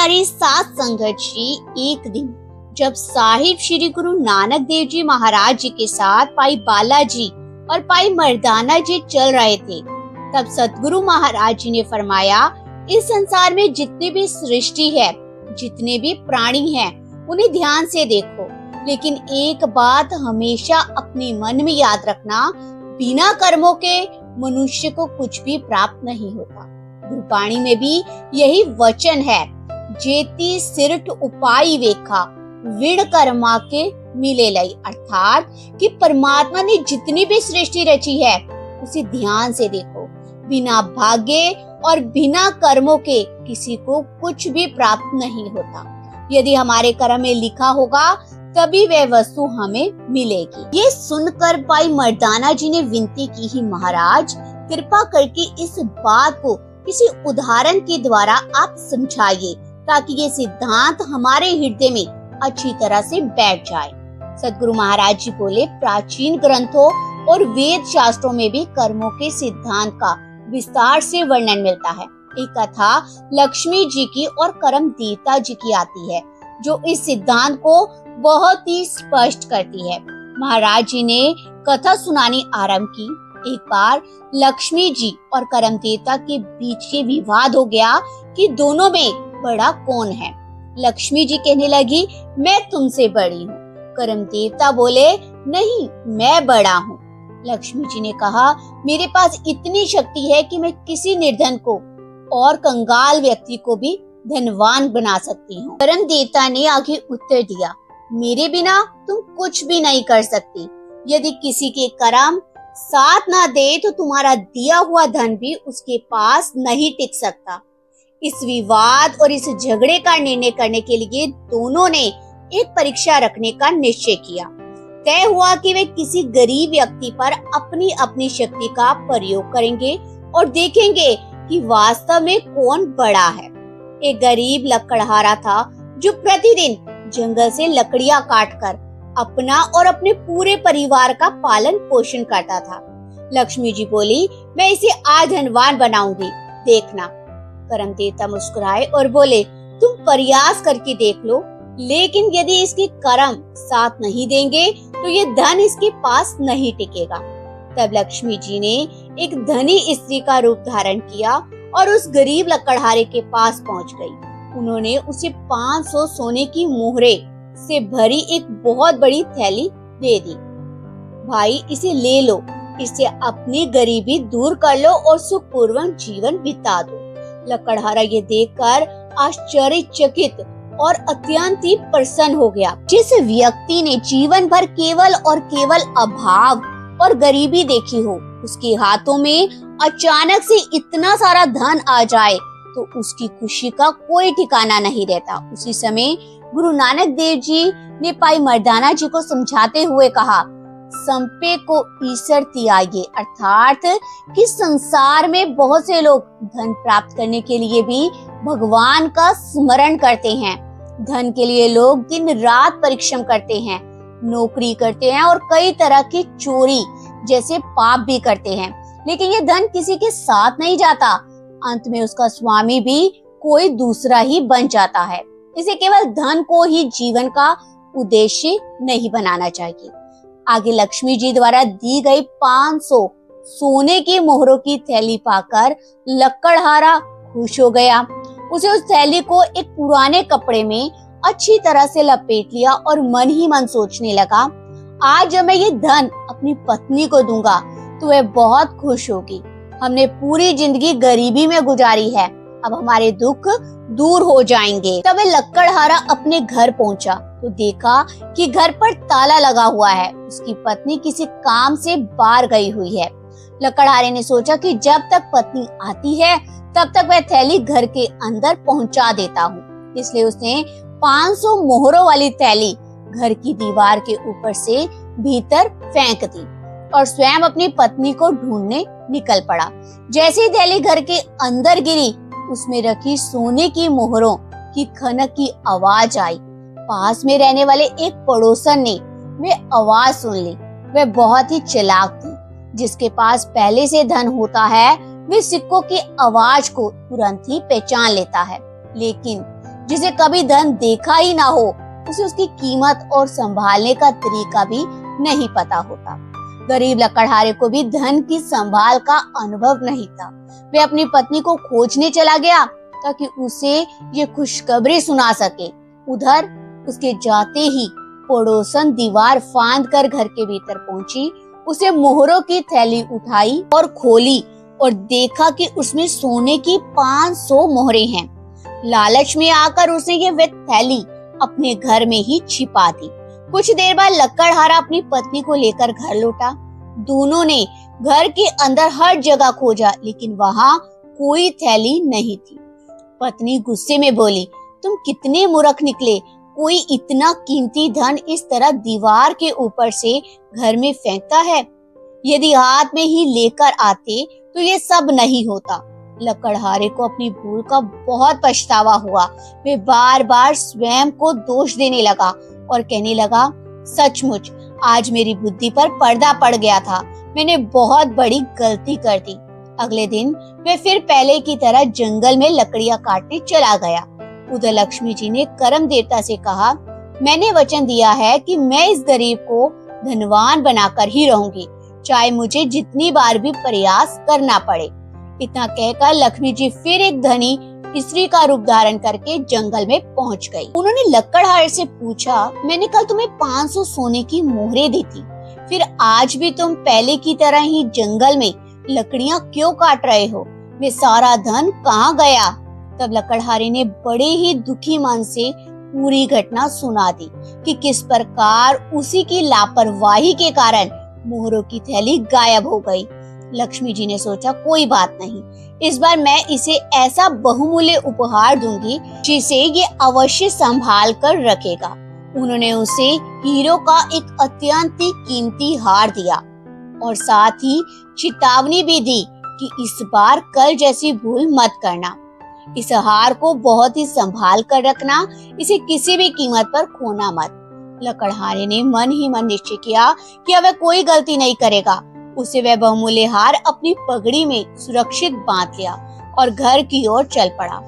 प्यारे सात संगत जी, एक दिन जब साहिब श्री गुरु नानक देव जी महाराज जी के साथ भाई बालाजी और भाई मर्दाना जी चल रहे थे, तब सतगुरु महाराज जी ने फरमाया, इस संसार में जितनी भी सृष्टि है, जितने भी प्राणी हैं, उन्हें ध्यान से देखो, लेकिन एक बात हमेशा अपने मन में याद रखना, बिना कर्मों के मनुष्य को कुछ भी प्राप्त नहीं होता। गुरबाणी में भी यही वचन है, जेती सिरठ उपाय वेखा विण कर्मा के मिले लई, अर्थात कि परमात्मा ने जितनी भी सृष्टि रची है उसे ध्यान से देखो, बिना भाग्य और बिना कर्मों के किसी को कुछ भी प्राप्त नहीं होता। यदि हमारे कर्म में लिखा होगा तभी वह वस्तु हमें मिलेगी। ये सुनकर भाई मर्दाना जी ने विनती की, ही महाराज कृपा करके इस बात को किसी उदाहरण के द्वारा आप समझाइए, ताकि ये सिद्धांत हमारे हृदय में अच्छी तरह से बैठ जाए। सतगुरु महाराज जी बोले, प्राचीन ग्रंथों और वेद शास्त्रों में भी कर्मों के सिद्धांत का विस्तार से वर्णन मिलता है। एक कथा लक्ष्मी जी की और कर्म देवता जी की आती है, जो इस सिद्धांत को बहुत ही स्पष्ट करती है। महाराज जी ने कथा सुनानी आरंभ की। एक बार लक्ष्मी जी और कर्म देवता के बीच ये विवाद हो गया कि दोनों में बड़ा कौन है। लक्ष्मी जी कहने लगी, मैं तुमसे बड़ी हूँ। कर्म देवता बोले, नहीं, मैं बड़ा हूँ। लक्ष्मी जी ने कहा, मेरे पास इतनी शक्ति है कि मैं किसी निर्धन को और कंगाल व्यक्ति को भी धनवान बना सकती हूँ। कर्म देवता ने आगे उत्तर दिया, मेरे बिना तुम कुछ भी नहीं कर सकती। यदि किसी के कर्म साथ ना दे तो तुम्हारा दिया हुआ धन भी उसके पास नहीं टिक सकता। इस विवाद और इस झगड़े का निर्णय करने के लिए दोनों ने एक परीक्षा रखने का निश्चय किया। तय हुआ कि वे किसी गरीब व्यक्ति पर अपनी अपनी शक्ति का प्रयोग करेंगे और देखेंगे कि वास्तव में कौन बड़ा है। एक गरीब लकड़हारा था जो प्रतिदिन जंगल से लकड़ियां काटकर अपना और अपने पूरे परिवार का पालन पोषण करता था। लक्ष्मी जी बोली, मैं इसे आज धनवान बनाऊंगी, देखना। कर्म देवता मुस्कुराए और बोले, तुम प्रयास करके देख लो, लेकिन यदि इसके कर्म साथ नहीं देंगे तो ये धन इसके पास नहीं टिकेगा। तब लक्ष्मी जी ने एक धनी स्त्री का रूप धारण किया और उस गरीब लकड़हारे के पास पहुंच गई। उन्होंने उसे 500 सोने की मोहरे से भरी एक बहुत बड़ी थैली दे दी। भाई, इसे ले लो, इससे अपनी गरीबी दूर कर लो और सुखपूर्वक जीवन बिता दो। लकड़हारा ये देखकर आश्चर्यचकित और अत्यंत ही प्रसन्न हो गया। जिस व्यक्ति ने जीवन भर केवल और केवल अभाव और गरीबी देखी हो, उसके हाथों में अचानक से इतना सारा धन आ जाए तो उसकी खुशी का कोई ठिकाना नहीं रहता। उसी समय गुरु नानक देव जी ने भाई मर्दाना जी को समझाते हुए कहा, संपे को ईश्वर त्यागे, अर्थात कि संसार में बहुत से लोग धन प्राप्त करने के लिए भी भगवान का स्मरण करते हैं। धन के लिए लोग दिन रात परिश्रम करते हैं, नौकरी करते हैं और कई तरह की चोरी जैसे पाप भी करते हैं, लेकिन ये धन किसी के साथ नहीं जाता। अंत में उसका स्वामी भी कोई दूसरा ही बन जाता है। इसे केवल धन को ही जीवन का उद्देश्य नहीं बनाना चाहिए। आगे लक्ष्मी जी द्वारा दी गई 500 सोने की मोहरों की थैली पाकर लकड़हारा खुश हो गया। उसे उस थैली को एक पुराने कपड़े में अच्छी तरह से लपेट लिया और मन ही मन सोचने लगा, आज जब मैं ये धन अपनी पत्नी को दूंगा तो वह बहुत खुश होगी। हमने पूरी जिंदगी गरीबी में गुजारी है, अब हमारे दुख दूर हो जाएंगे। तब वह लकड़हारा अपने घर पहुंचा तो देखा कि घर पर ताला लगा हुआ है। उसकी पत्नी किसी काम से बाहर गई हुई है। लकड़हारे ने सोचा कि जब तक पत्नी आती है तब तक वह थैली घर के अंदर पहुंचा देता हूँ। इसलिए उसने 500 मोहरों वाली थैली घर की दीवार के ऊपर से भीतर फेंक दी और स्वयं अपनी पत्नी को ढूंढने निकल पड़ा। जैसे ही थैली घर के अंदर गिरी, उसमें रखी सोने की मोहरों की खनक की आवाज आई। पास में रहने वाले एक पड़ोसन ने वे आवाज सुन ली। वह बहुत ही चालाक थी। जिसके पास पहले से धन होता है वे सिक्कों की आवाज को तुरंत ही पहचान लेता है, लेकिन जिसे कभी धन देखा ही ना हो, उसे उसकी कीमत और संभालने का तरीका भी नहीं पता होता। गरीब लकड़हारे को भी धन की संभाल का अनुभव नहीं था। वे अपनी पत्नी को खोजने चला गया ताकि उसे ये खुशखबरी सुना सके। उधर उसके जाते ही पड़ोसन दीवार फांद कर घर के भीतर पहुंची। उसे मोहरों की थैली उठाई और खोली और देखा कि उसमें सोने की 500 मोहरें हैं। लालच में आकर उसने ये थैली अपने घर में ही छिपा दी। कुछ देर बाद लकड़हारा अपनी पत्नी को लेकर घर लौटा। दोनों ने घर के अंदर हर जगह खोजा, लेकिन वहां कोई थैली नहीं थी। पत्नी गुस्से में बोली, तुम कितने मूर्ख निकले, कोई इतना कीमती धन इस तरह दीवार के ऊपर से घर में फेंकता है। यदि हाथ में ही लेकर आते तो ये सब नहीं होता। लकड़हारे को अपनी भूल का बहुत पछतावा हुआ। वे बार बार स्वयं को दोष देने लगा और कहने लगा, सचमुच आज मेरी बुद्धि पर पर्दा पड़ गया था, मैंने बहुत बड़ी गलती कर दी। अगले दिन वे फिर पहले की तरह जंगल में लकड़ियां काटने चला गया। उधर लक्ष्मी जी ने करम देवता से कहा, मैंने वचन दिया है कि मैं इस गरीब को धनवान बनाकर ही रहूंगी, चाहे मुझे जितनी बार भी प्रयास करना पड़े। इतना कहकर लक्ष्मी जी फिर एक धनी स्त्री का रूप धारण करके जंगल में पहुंच गई। उन्होंने लकड़हारे से पूछा, मैंने कल तुम्हें 500 सोने की मोहरें दी थी, फिर आज भी तुम पहले की तरह ही जंगल में लकड़ियां क्यों काट रहे हो? वे सारा धन कहाँ गया? तब लकड़हारे ने बड़े ही दुखी मन से पूरी घटना सुना दी कि किस प्रकार उसी की लापरवाही के कारण मोहरों की थैली गायब हो गई। लक्ष्मी जी ने सोचा, कोई बात नहीं, इस बार मैं इसे ऐसा बहुमूल्य उपहार दूंगी जिसे ये अवश्य संभाल कर रखेगा। उन्होंने उसे हीरो का एक अत्यंत ही कीमती हार दिया और साथ ही चेतावनी भी दी कि इस बार कल जैसी भूल मत करना। इस हार को बहुत ही संभाल कर रखना, इसे किसी भी कीमत पर खोना मत। लकड़हारे ने मन ही मन निश्चय किया कि अब वह कोई गलती नहीं करेगा। उसे वह बहुमूल्य हार अपनी पगड़ी में सुरक्षित बांध लिया और घर की ओर चल पड़ा।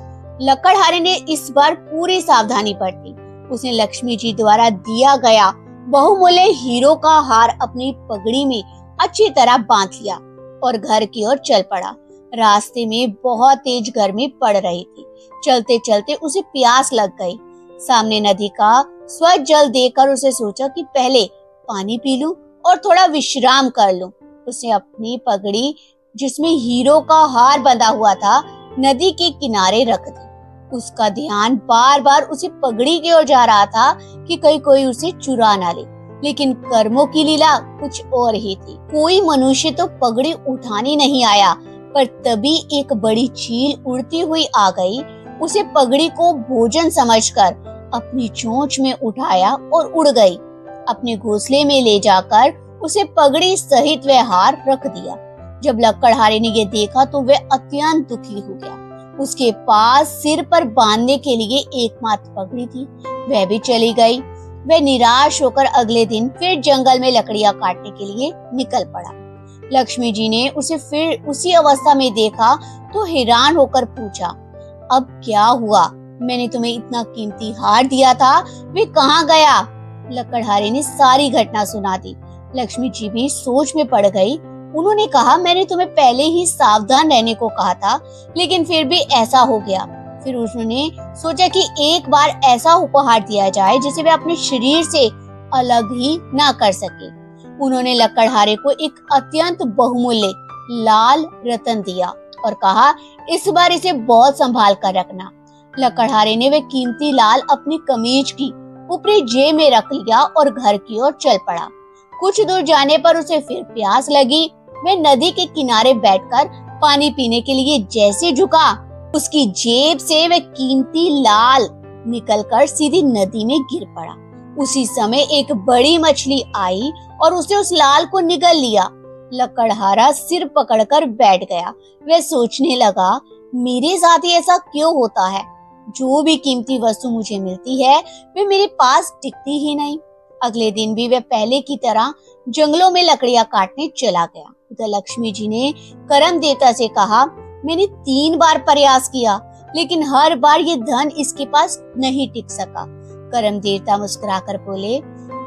लकड़हारे ने इस बार पूरी सावधानी बरती। उसने लक्ष्मी जी द्वारा दिया गया बहुमूल्य हीरो का हार अपनी पगड़ी में अच्छी तरह बांध लिया और घर की ओर चल पड़ा। रास्ते में बहुत तेज गर्मी पड़ रही थी। चलते चलते उसे प्यास लग गई। सामने नदी का स्वच्छ जल देखकर उसे सोचा कि पहले पानी पी लूं और थोड़ा विश्राम कर लूं। उसने अपनी पगड़ी, जिसमें हीरो का हार बंधा हुआ था, नदी के किनारे रख दी। उसका ध्यान बार बार उसी पगड़ी की ओर जा रहा था कि कहीं कोई उसे चुरा ना ले। लेकिन कर्मों की लीला कुछ और ही थी। कोई मनुष्य तो पगड़ी उठाने नहीं आया, पर तभी एक बड़ी चील उड़ती हुई आ गई। उसे पगड़ी को भोजन समझकर अपनी चोंच में उठाया और उड़ गई। अपने घोंसले में ले जाकर उसे पगड़ी सहित वह हार रख दिया। जब लकड़हारे ने ये देखा तो वह अत्यंत दुखी हो गया। उसके पास सिर पर बांधने के लिए एकमात्र पगड़ी थी, वह भी चली गई। वह निराश होकर अगले दिन फिर जंगल में लकड़ियां काटने के लिए निकल पड़ा। लक्ष्मी जी ने उसे फिर उसी अवस्था में देखा तो हैरान होकर पूछा, अब क्या हुआ? मैंने तुम्हें इतना कीमती हार दिया था, वे कहाँ गया? लकड़हारे ने सारी घटना सुना दी। लक्ष्मी जी भी सोच में पड़ गई। उन्होंने कहा, मैंने तुम्हें पहले ही सावधान रहने को कहा था, लेकिन फिर भी ऐसा हो गया। फिर उन्होंने सोचा कि एक बार ऐसा उपहार दिया जाए जिसे वे अपने शरीर से अलग ही ना कर सके। उन्होंने लकड़हारे को एक अत्यंत बहुमूल्य लाल रतन दिया और कहा, इस बार इसे बहुत संभाल कर रखना। लकड़हारे ने वे कीमती लाल अपनी कमीज की ऊपरी जेब में रख लिया और घर की ओर चल पड़ा। कुछ दूर जाने पर उसे फिर प्यास लगी। वह नदी के किनारे बैठकर पानी पीने के लिए जैसे झुका, उसकी जेब से वह कीमती लाल निकलकर सीधी नदी में गिर पड़ा। उसी समय एक बड़ी मछली आई और उसने उस लाल को निगल लिया। लकड़हारा सिर पकड़कर बैठ गया। वह सोचने लगा, मेरे साथ ही ऐसा क्यों होता है? जो भी कीमती वस्तु मुझे मिलती है वे मेरे पास टिकती ही नहीं। अगले दिन भी वह पहले की तरह जंगलों में लकड़ियां काटने चला गया। उधर लक्ष्मी जी ने करम देवता से कहा, मैंने 3 बार प्रयास किया, लेकिन हर बार ये धन इसके पास नहीं टिक सका। कर्म देवता मुस्कुराकर बोले,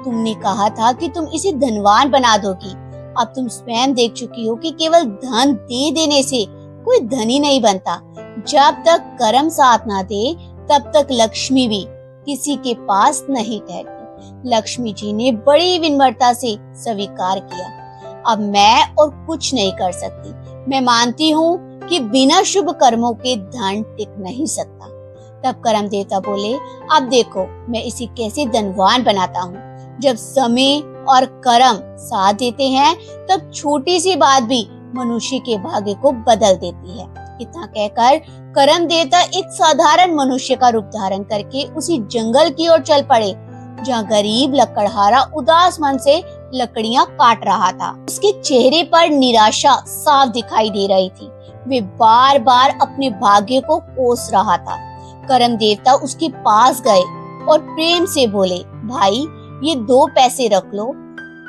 तुमने कहा था कि तुम इसे धनवान बना दोगी। अब तुम स्वयं देख चुकी हो कि केवल धन दे देने से कोई धनी नहीं बनता। जब तक कर्म साथ ना दे तब तक लक्ष्मी भी किसी के पास नहीं ठहरती। लक्ष्मी जी ने बड़ी विनम्रता से स्वीकार किया, अब मैं और कुछ नहीं कर सकती। मैं मानती हूँ कि बिना शुभ कर्मों के धन टिक नहीं सकता। तब कर्म देवता बोले, अब देखो मैं इसे कैसे धनवान बनाता हूँ। जब समय और कर्म साथ देते हैं तब छोटी सी बात भी मनुष्य के भाग्य को बदल देती है। इतना कहकर कर्म देवता एक साधारण मनुष्य का रूप धारण करके उसी जंगल की ओर चल पड़े जहाँ गरीब लकड़हारा उदास मन से लकड़ियां काट रहा था। उसके चेहरे पर निराशा साफ दिखाई दे रही थी। वे बार बार अपने भाग्य को कोस रहा था। कर्म देवता उसके पास गए और प्रेम से बोले, भाई ये 2 पैसे रख लो,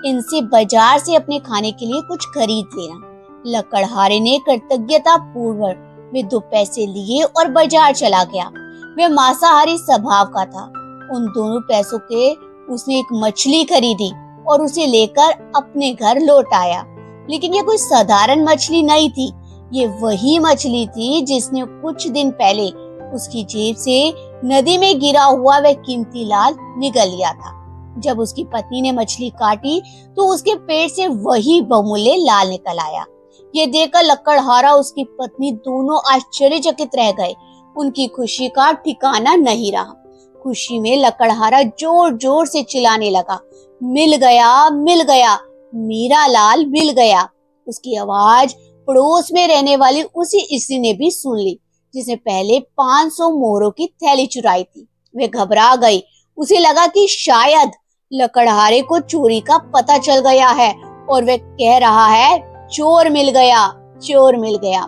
इनसे बाजार से अपने खाने के लिए कुछ खरीद लेना। लकड़हारे ने कृतज्ञता पूर्वक वे 2 पैसे लिए और बाजार चला गया। वे मांसाहारी स्वभाव का था। उन दोनों पैसों के उसने एक मछली खरीदी और उसे लेकर अपने घर लौट आया। लेकिन ये कोई साधारण मछली नहीं थी। ये वही मछली थी जिसने कुछ दिन पहले उसकी जेब से नदी में गिरा हुआ वह कीमती लाल निगल लिया था। जब उसकी पत्नी ने मछली काटी तो उसके पेट से वही बहुमूल्य लाल निकल आया। ये देखकर लकड़हारा उसकी पत्नी दोनों आश्चर्यचकित रह गए। उनकी खुशी का ठिकाना नहीं रहा। खुशी में लकड़हारा जोर जोर से चिल्लाने लगा, मिल गया, मिल गया, मेरा लाल मिल गया। उसकी आवाज पड़ोस में रहने वाली उसी स्त्री ने भी सुन ली जिसने पहले 500 मोहरों की थैली चुराई थी। वे घबरा गई। उसे लगा कि शायद लकड़हारे को चोरी का पता चल गया है और वह कह रहा है, चोर मिल गया, चोर मिल गया।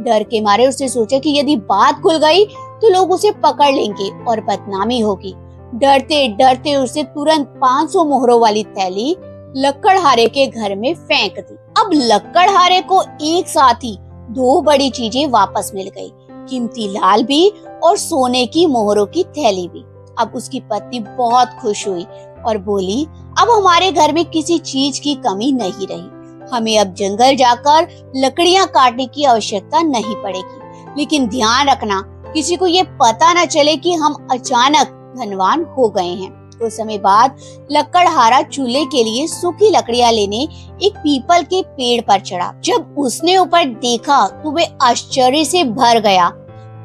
डर के मारे उसने सोचा कि यदि बात खुल गई तो लोग उसे पकड़ लेंगे और बदनामी होगी। डरते डरते उसे तुरंत 500 मोहरों वाली थैली लकड़हारे के घर में फेंक दी। अब लकड़हारे को एक साथ ही 2 बड़ी चीजें वापस मिल गई, कीमती लाल भी और सोने की मोहरों की थैली भी। अब उसकी पत्नी बहुत खुश हुई और बोली, अब हमारे घर में किसी चीज की कमी नहीं रही। हमें अब जंगल जाकर लकड़ियां काटने की आवश्यकता नहीं पड़ेगी। लेकिन ध्यान रखना, किसी को ये पता न चले कि हम अचानक धनवान हो गए हैं। कुछ समय बाद लकड़हारा चूल्हे के लिए सूखी लकड़ियां लेने एक पीपल के पेड़ पर चढ़ा। जब उसने ऊपर देखा तो वे आश्चर्य से भर गया।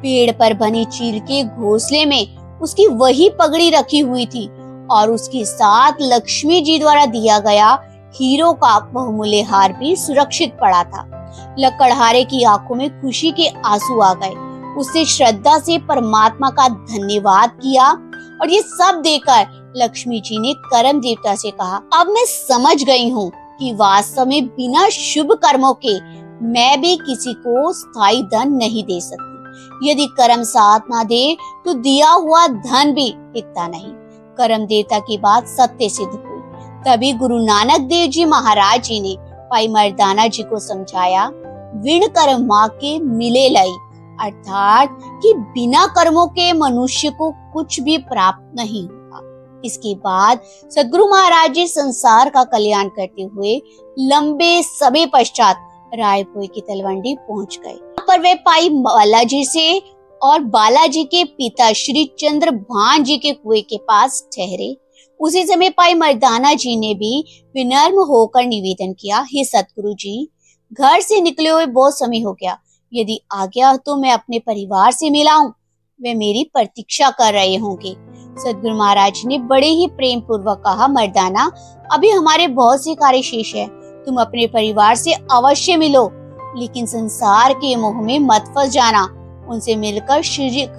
पेड़ पर बनी चील के घोंसले में उसकी वही पगड़ी रखी हुई थी और उसके साथ लक्ष्मी जी द्वारा दिया गया हीरो का बहुमूल्य हार भी सुरक्षित पड़ा था। लकड़हारे की आंखों में खुशी के आंसू आ गए। उसने श्रद्धा से परमात्मा का धन्यवाद किया और ये सब देखकर लक्ष्मी जी ने कर्म देवता से कहा, अब मैं समझ गई हूँ कि वास्तव में बिना शुभ कर्मों के मैं भी किसी को स्थायी धन नहीं दे सकती। यदि कर्म साथ ना दे तो दिया हुआ धन भी टिकता नहीं। कर्म देवता की बात सत्य सिद्ध हुई। तभी गुरु नानक देव जी महाराज जी ने भाई मर्दाना जी को समझाया, विण कर्म माँ के मिले लाई, अर्थात कि बिना कर्मों के मनुष्य को कुछ भी प्राप्त नहीं होता। इसके बाद सदगुरु महाराज जी संसार का कल्याण करते हुए लंबे समय पश्चात रायपुर की तलवंडी पहुंच गए। यहाँ पर वे भाई बालाजी से और बालाजी के पिता श्री चंद्र भान जी के कुएं के पास ठहरे। उसी समय भाई मर्दाना जी ने भी विनम्र होकर निवेदन किया, हे सतगुरु जी, घर से निकले हुए बहुत समय हो गया। यदि आ गया तो मैं अपने परिवार से मिलाऊं। वे मेरी प्रतीक्षा कर रहे होंगे। सतगुरु महाराज ने बड़े ही प्रेम पूर्वक कहा, मर्दाना, अभी हमारे बहुत से कार्य शेष है। तुम अपने परिवार से अवश्य मिलो, लेकिन संसार के मोह में मत फंस जाना। उनसे मिलकर शरीर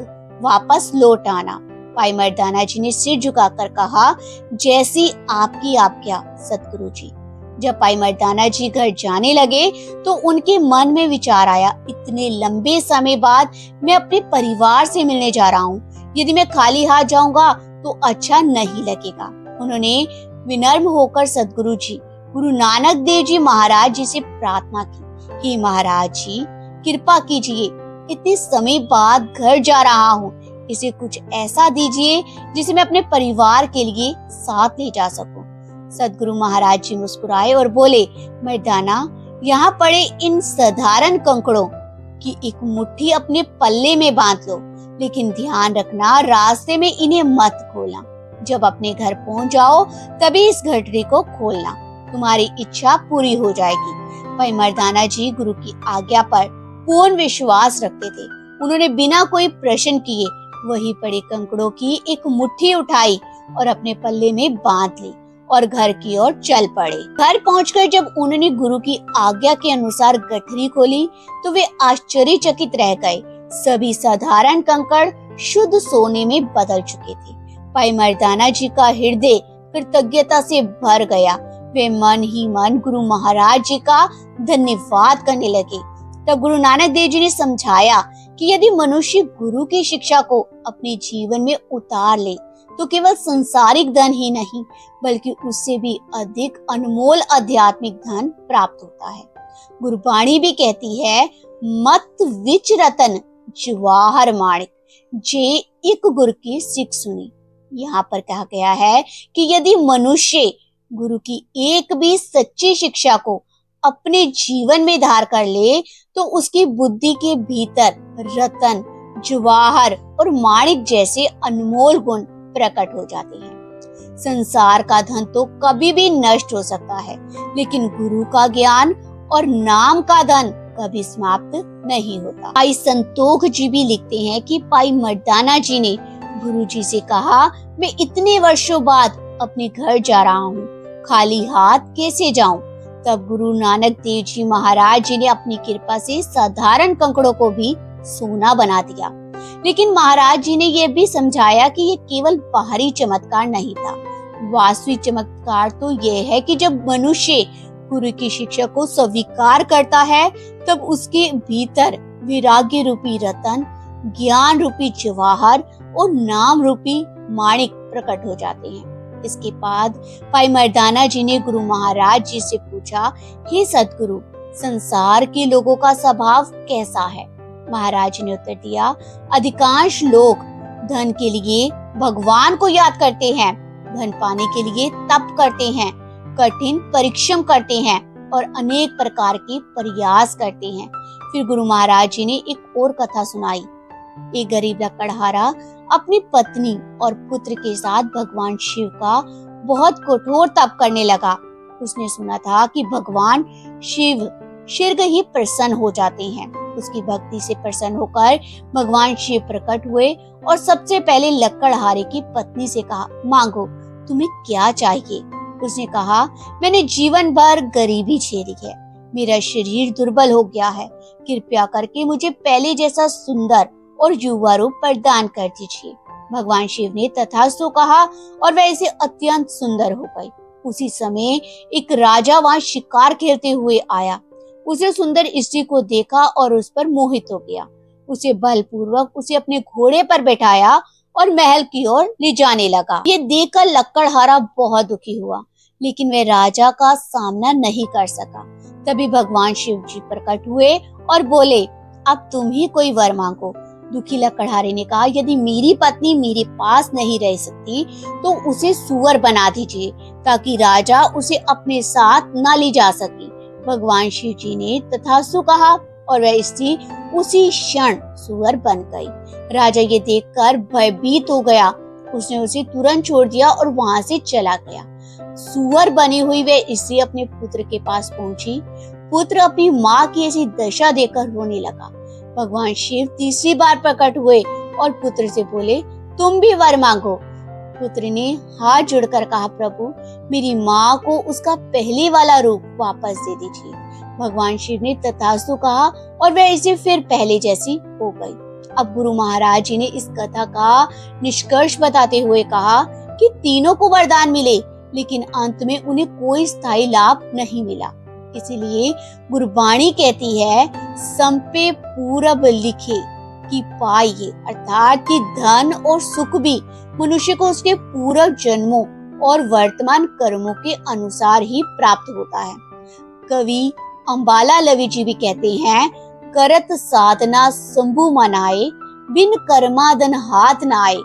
वापस लौट आना। भाई मर्दाना जी ने सिर झुकाकर कहा, जैसी आपकी आज्ञा सतगुरु जी। जब भाई मर्दाना जी घर जाने लगे तो उनके मन में विचार आया, इतने लंबे समय बाद मैं अपने परिवार से मिलने जा रहा हूँ। यदि मैं खाली हाथ जाऊंगा तो अच्छा नहीं लगेगा। उन्होंने विनम्र होकर सतगुरु जी गुरु नानक देव जी महाराज जी से प्रार्थना की, हे महाराज जी, कृपा कीजिए, इतने समय बाद घर जा रहा हूँ, इसे कुछ ऐसा दीजिए जिसे मैं अपने परिवार के लिए साथ ले जा सकूं। सद्गुरु महाराज जी मुस्कुराए और बोले, मर्दाना, यहाँ पड़े इन साधारण कंकड़ों की एक मुट्ठी अपने पल्ले में बांध लो, लेकिन ध्यान रखना रास्ते में इन्हें मत खोलना। जब अपने घर पहुंच जाओ तभी इस घटरी को खोलना, तुम्हारी इच्छा पूरी हो जाएगी। भाई मर्दाना जी गुरु की आज्ञा पर पूर्ण विश्वास रखते थे। उन्होंने बिना कोई प्रश्न किए वही पड़े कंकड़ों की एक मुट्ठी उठाई और अपने पल्ले में बांध ली और घर की ओर चल पड़े। घर पहुंचकर जब उन्होंने गुरु की आज्ञा के अनुसार गठरी खोली तो वे आश्चर्यचकित रह गए। सभी साधारण कंकड़ शुद्ध सोने में बदल चुके थे। भाई मर्दाना जी का हृदय कृतज्ञता से भर गया। वे मन ही मन गुरु महाराज जी का धन्यवाद करने लगे। तब गुरु नानक देव जी ने समझाया कि यदि मनुष्य गुरु की शिक्षा को अपने जीवन में उतार ले तो केवल संसारिक धन ही नहीं बल्कि उससे भी अधिक अनमोल आध्यात्मिक धन प्राप्त होता है। गुरबाणी भी कहती है, मत विच रतन जवाहर माणिक, जे एक गुरु की सिख सुनी। यहाँ पर कहा गया है कि यदि मनुष्य गुरु की एक भी सच्ची शिक्षा को अपने जीवन में धार कर ले तो उसकी बुद्धि के भीतर रतन, जवाहर और माणिक जैसे अनमोल गुण प्रकट हो जाते हैं। संसार का धन तो कभी भी नष्ट हो सकता है, लेकिन गुरु का ज्ञान और नाम का धन कभी समाप्त नहीं होता। भाई संतोख जी भी लिखते हैं कि भाई मर्दाना जी ने गुरु जी से कहा, मैं इतने वर्षों बाद अपने घर जा रहा हूँ, खाली हाथ कैसे जाऊं? तब गुरु नानक देव जी महाराज जी ने अपनी कृपा से साधारण कंकड़ों को भी सोना बना दिया। लेकिन महाराज जी ने यह भी समझाया कि ये केवल बाहरी चमत्कार नहीं था। वास्तविक चमत्कार तो यह है कि जब मनुष्य गुरु की शिक्षा को स्वीकार करता है तब उसके भीतर वैराग्य रूपी रतन, ज्ञान रूपी जवाहर और नाम रूपी माणिक प्रकट हो जाते हैं। इसके बाद भाई मर्दाना जी ने गुरु महाराज जी से पूछा, हे सद्गुरु, संसार के लोगों का स्वभाव कैसा है? महाराज जी ने उत्तर दिया, अधिकांश लोग धन के लिए भगवान को याद करते हैं, धन पाने के लिए तप करते हैं, कठिन परिश्रम करते हैं और अनेक प्रकार के प्रयास करते हैं। फिर गुरु महाराज जी ने एक और कथा सुनाई। एक गरीब लकड़हारा अपनी पत्नी और पुत्र के साथ भगवान शिव का बहुत कठोर तप करने लगा। उसने सुना था कि भगवान शिव शीघ्र ही प्रसन्न हो जाते हैं। उसकी भक्ति से प्रसन्न होकर भगवान शिव प्रकट हुए और सबसे पहले लकड़हारे की पत्नी से कहा, मांगो, तुम्हें क्या चाहिए? उसने कहा, मैंने जीवन भर गरीबी झेली है, मेरा शरीर दुर्बल हो गया है, कृपया करके मुझे पहले जैसा सुंदर और युवा रूप प्रदान कर दीजिए। भगवान शिव ने तथास्तु कहा और वह इसे अत्यंत सुंदर हो गई। उसी समय एक राजा वहां शिकार खेलते हुए आया। उसे सुंदर स्त्री को देखा और उस पर मोहित हो गया। उसे बलपूर्वक उसे अपने घोड़े पर बैठाया और महल की ओर ले जाने लगा। ये देखकर लकड़हारा बहुत दुखी हुआ, लेकिन वह राजा का सामना नहीं कर सका। तभी भगवान शिव जी प्रकट हुए और बोले, अब तुम ही कोई वर मांगो। दुखी लकड़हारे ने कहा, यदि मेरी पत्नी मेरे पास नहीं रह सकती तो उसे सुअर बना दीजिए ताकि राजा उसे अपने साथ न ले जा सके। भगवान शिव जी ने तथास्तु कहा और वह स्त्री उसी क्षण सुअर बन गई। राजा ये देखकर भयभीत हो गया। उसने उसे तुरंत छोड़ दिया और वहां से चला गया। सुअर बनी हुई वह स्त्री अपने पुत्र के पास पहुंची। पुत्र अपनी माँ की ऐसी दशा देखकर रोने लगा। भगवान शिव तीसरी बार प्रकट हुए और पुत्र से बोले, तुम भी वर मांगो। पुत्र ने हाथ जोड़कर कहा, प्रभु, मेरी माँ को उसका पहले वाला रूप वापस दे दीजिए। भगवान शिव ने तथास्तु कहा और वह इसे फिर पहले जैसी हो गई। अब गुरु महाराज जी ने इस कथा का निष्कर्ष बताते हुए कहा कि तीनों को वरदान मिले, लेकिन अंत में उन्हें कोई स्थायी लाभ नहीं मिला। इसीलिए गुरबाणी कहती है, संपे पूरब लिखे कि पाइए, अर्थात कि धन और सुख भी मनुष्य को उसके पूर्व जन्मों और वर्तमान कर्मों के अनुसार ही प्राप्त होता है। कवि अंबाला लवी जी भी कहते हैं, करत साधना शंभु मनाए, बिन कर्माधन हाथ न आए।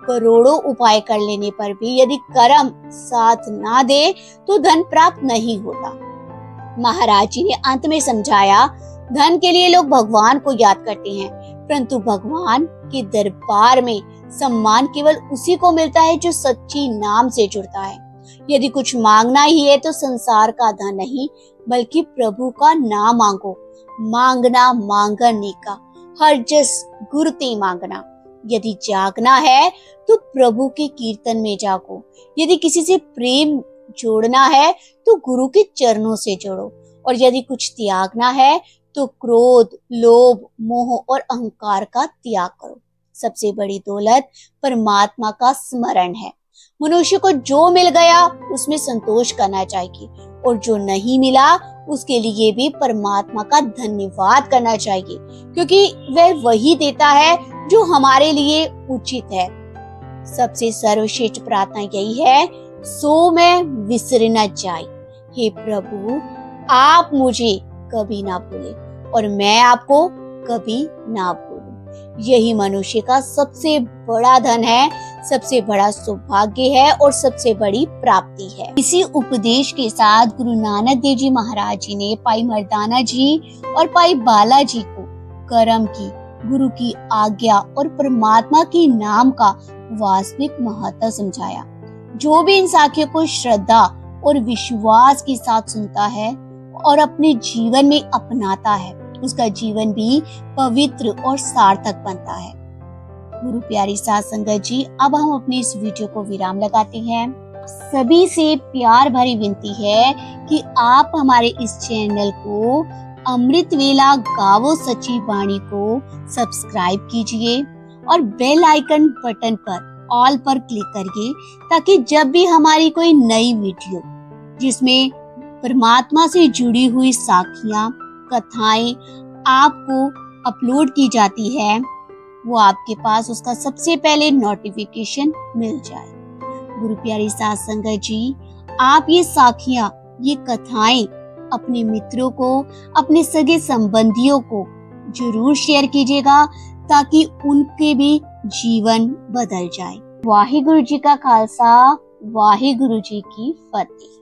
करोड़ों उपाय कर लेने पर भी यदि कर्म साथ ना दे तो धन प्राप्त नहीं होता। महाराज जी ने अंत में समझाया, धन के लिए लोग भगवान को याद करते हैं, परंतु भगवान के दरबार में सम्मान केवल उसी को मिलता है जो सच्ची नाम से जुड़ता है। यदि कुछ मांगना ही है तो संसार का धन नहीं बल्कि प्रभु का नाम मांगो। मांगना मांगने का, हर जस गुरते मांगना। यदि जागना है तो प्रभु के कीर्तन में जागो। यदि किसी से प्रेम जोड़ना है तो गुरु के चरणों से जोड़ो। और यदि कुछ त्यागना है तो क्रोध, लोभ, मोह और अहंकार का त्याग करो। सबसे बड़ी दौलत परमात्मा का स्मरण है। मनुष्य को जो मिल गया उसमें संतोष करना चाहिए, और जो नहीं मिला उसके लिए भी परमात्मा का धन्यवाद करना चाहिए, क्योंकि वह वही देता है जो हमारे लिए उचित है। सबसे सर्वश्रेष्ठ प्रार्थना यही है, सो मैं विसर न जाए। हे प्रभु, आप मुझे कभी ना भूले और मैं आपको कभी ना भूलूं। यही मनुष्य का सबसे बड़ा धन है, सबसे बड़ा सौभाग्य है और सबसे बड़ी प्राप्ति है। इसी उपदेश के साथ गुरु नानक देव जी महाराज जी ने भाई मर्दाना जी और भाई बाला जी को कर्म की, गुरु की आज्ञा और परमात्मा के नाम का वास्तविक महत्व समझाया। जो भी इन साखियों को श्रद्धा और विश्वास के साथ सुनता है और अपने जीवन में अपनाता है, उसका जीवन भी पवित्र और सार्थक बनता है। गुरु प्यारी साध संगत जी, अब हम अपनी इस वीडियो को विराम लगाते हैं। सभी से प्यार भरी विनती है कि आप हमारे इस चैनल को अमृत वेला गावो सच्ची वाणी को सब्सक्राइब कीजिए और बेल आइकन बटन पर ऑल पर क्लिक करिए, ताकि जब भी हमारी कोई नई वीडियो जिसमें परमात्मा से जुड़ी हुई साखियां, कथाएं आपको अपलोड की जाती है, वो आपके पास उसका सबसे पहले नोटिफिकेशन मिल जाए। गुरु प्यारी साध संगत जी, आप ये साखियां, ये कथाएं अपने मित्रों को, अपने सगे संबंधियों को जरूर शेयर कीजिएगा, ताकि उनके भी जीवन बदल जाए। वाहिगुरु जी का खालसा, वाहिगुरु जी की फतेह।